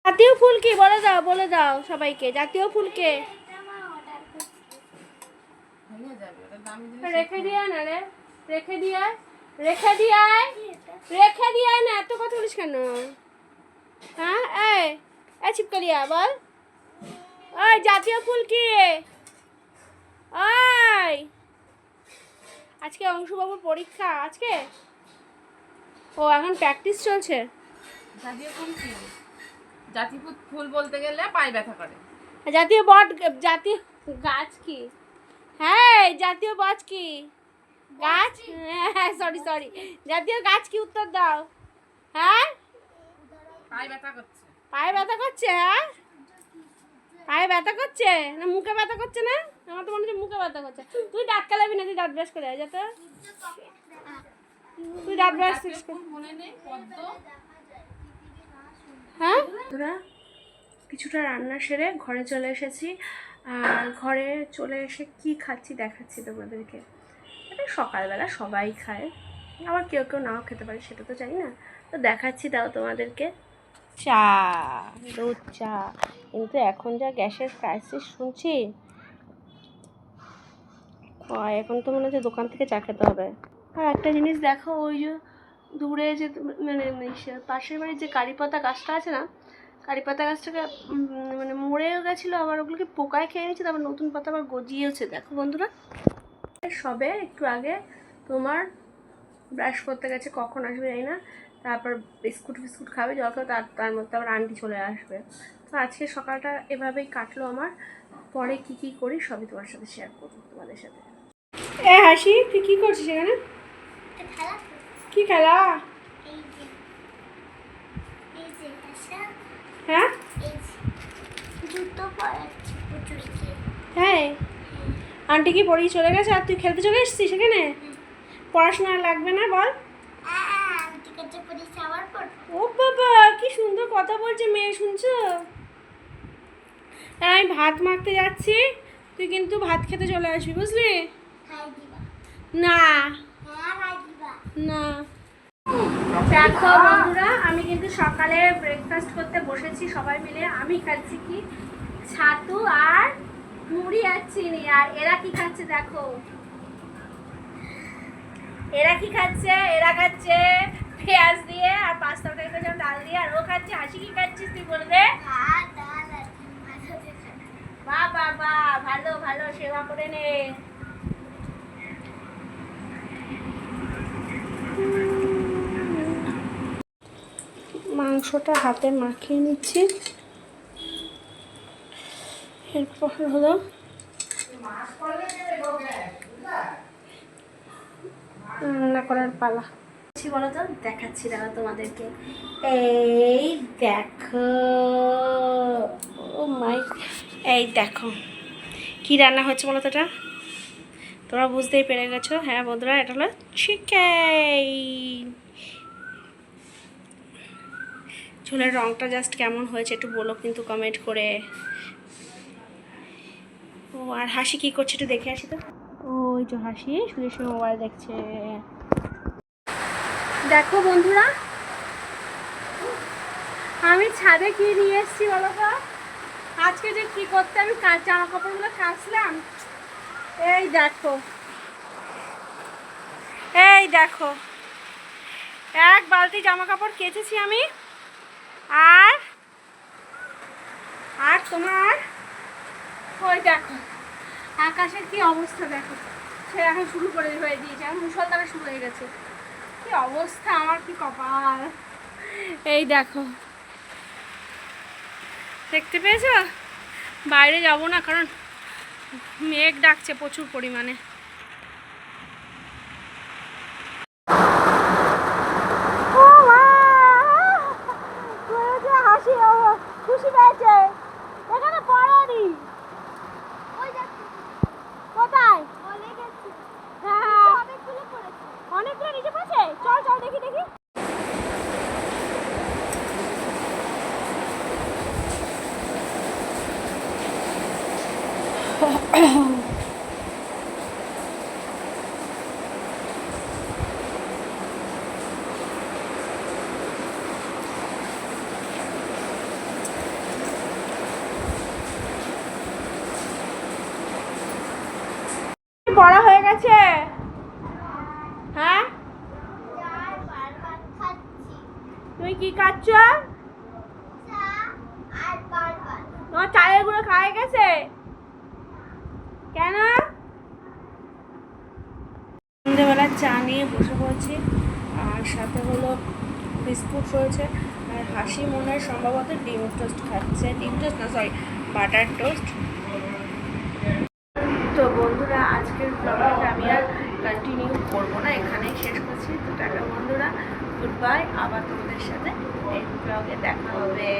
জাতীয় ফুল কি বলে দাও সবাইকে। জাতীয় ফুল কে? রেখে দিয়ে না রে, রেখে দিয়ে না, এত কথা বলিস কেন? হ্যাঁ এই ছিপকালিয়া বল, ওই জাতীয় ফুল কি? ওই আজকে অংশুবাবুর পরীক্ষা আজকে, ও এখন প্র্যাকটিস চলছে। জাতীয় ফুল কি? জাতীয় ফুল বলতে গেলে পায়ে ব্যথা করে। জাতীয় বট, জাতীয় গাছ কি? হ্যাঁ জাতীয় গাছ কি? গাছ, হ্যাঁ সরি জাতীয় গাছ কি? উত্তর দাও। হ্যাঁ পায়ে ব্যথা করছে। পায়ে ব্যথা করছে? হ্যাঁ পায়ে ব্যথা করছে না মুখে ব্যথা করছে? না আমার তো মনে হচ্ছে মুখে ব্যথা করছে। তুই দাঁত কালাবি না, তুই দাঁত ব্রাশ করে আয় যাতে, তুই দাঁত ব্রাশ মনে নেই পদ্ম। হ্যাঁ তোরা কিছুটা রান্না সেরে ঘরে চলে এসেছি। আর ঘরে চলে এসে কি খাচ্ছি দেখাচ্ছি তোমাদেরকে। এটা সকালবেলা সবাই খায়, আবার কেউ কেউ নাও খেতে পারে, সেটা তো জানি না, তো দেখাচ্ছি দাও তোমাদেরকে। চা, দুধ চা। কিন্তু এখন যা গ্যাসের ক্রাইসিস শুনছি, এখন তো মনে হচ্ছে দোকান থেকে চা খেতে হবে। আর একটা জিনিস দেখো, ওই যে দূরে যে মানে পাশের বাড়ির যে কারিপাতা গাছটা আছে না, কারিপাতা গাছটাকে মানে মরেও গেছিলো, আবার ওগুলোকে পোকায় খেয়ে নিচ্ছে, তারপর নতুন পাতা আবার গজিয়েছে। দেখো বন্ধুরা, সবে একটু আগে তোমার ব্রাশ করতে গেছে, কখন আসবে জানি না, তারপর বিস্কুট খাবে, জল খাবে, তার মধ্যে আবার আন্টি চলে আসবে। তো আজকে সকালটা এভাবেই কাটলো আমার। পরে কি করি সবই তোমার সাথে শেয়ার করবো তোমাদের সাথে। হাসি, তুই কি করছিস এখানে? কি খেলা? হ্যাঁ হ্যাঁ আন্টি কি পড়িয়ে চলে গেছে আর তুই খেলতে চলে এসেছিস সেখানে? পড়াশোনা লাগবে না বল? ও বাবা কি সুন্দর কথা বলছে মেয়ে, শুনছো? আমি ভাত মাখতে যাচ্ছি, তুই কিন্তু ভাত খেতে চলে আসবি, বুঝলি? না না। দেখো বন্ধুরা, আমি কিন্তু সকালে ব্রেকফাস্ট করতে বসেছি সবাই মিলে। আমি খাচ্ছি কি, ছাতু আর মুড়ি আর চিনি। আর এরা কি খাচ্ছে দেখো, এরা খাচ্ছে পেঁয়াজ দিয়ে আর পাঁচ তরকারি করে ডাল দিয়ে। আর ও খাচ্ছে, হাসি কি খাচ্ছিস তুই বলবে? বাবা ভালো সেবা করে নে। মাংসটা হাতে মাখিয়ে নিচ্ছি, এরপর হলো রান্না করার পালা। বলো তো, দেখাচ্ছি দাদা তোমাদেরকে। এই দেখো, ও মাই, এই দেখো কি রান্না হচ্ছে বলো তো। এটা তোমরা বুঝতেই পেরে গেছো। হ্যাঁ বন্ধুরা, এটা হলো চিকেন। ঝোলের রঙটা জাস্ট কেমন হয়েছে একটু বলো কিন্তু কমেন্ট করে। ও আর হাসি কি করছে একটু দেখে আসি তো। ওই যে হাসি শুয়ে মোবাইল দেখছে। দেখো বন্ধুরা, আমি ছাদে কি নিয়ে এসেছি বলো তো। আজকে যে কি করতে আমি জামা কাপড়গুলো কাচলাম, এই দেখো এক বালতি জামা কাপড় কেচেছি আমি। আর তোমার ওই দেখো আকাশের কি অবস্থা দেখো, সে এখন শুরু হয়ে দিয়েছে, এখন মুষলধারে শুরু হয়ে গেছে। কি অবস্থা, আমার কি কপাল। এই দেখো, দেখতে পেয়েছো? বাইরে যাব না, কারণ মেঘ ডাকছে প্রচুর পরিমাণে। হাসি খুশি পেয়েছে, এখানে পড়েনি। কোথায়? হ্যাঁ অনেকগুলো নিচে পড়েছে। চল দেখি। গেছে? হ্যাঁ, তুমি কি খাচ্ছ? তোমার চালের গুঁড়ো খাওয়া গেছে কেন? সন্ধ্যেবেলা চা নিয়ে বসে পড়েছি, আর সাথে হলো বিস্কুট রয়েছে, আর হাসি মনে হয় সম্ভবত ডিম টোস্ট খাচ্ছে। ডিম টোস্ট না, সরি, বাটার টোস্ট। তো বন্ধুরা, আজকের ব্লগটা আমি আর কন্টিনিউ করবো না, এখানেই শেষ করছি। তো টাটা বন্ধুরা, গুড বাই। আবার তোমাদের সাথে এই ব্লগে দেখা হবে।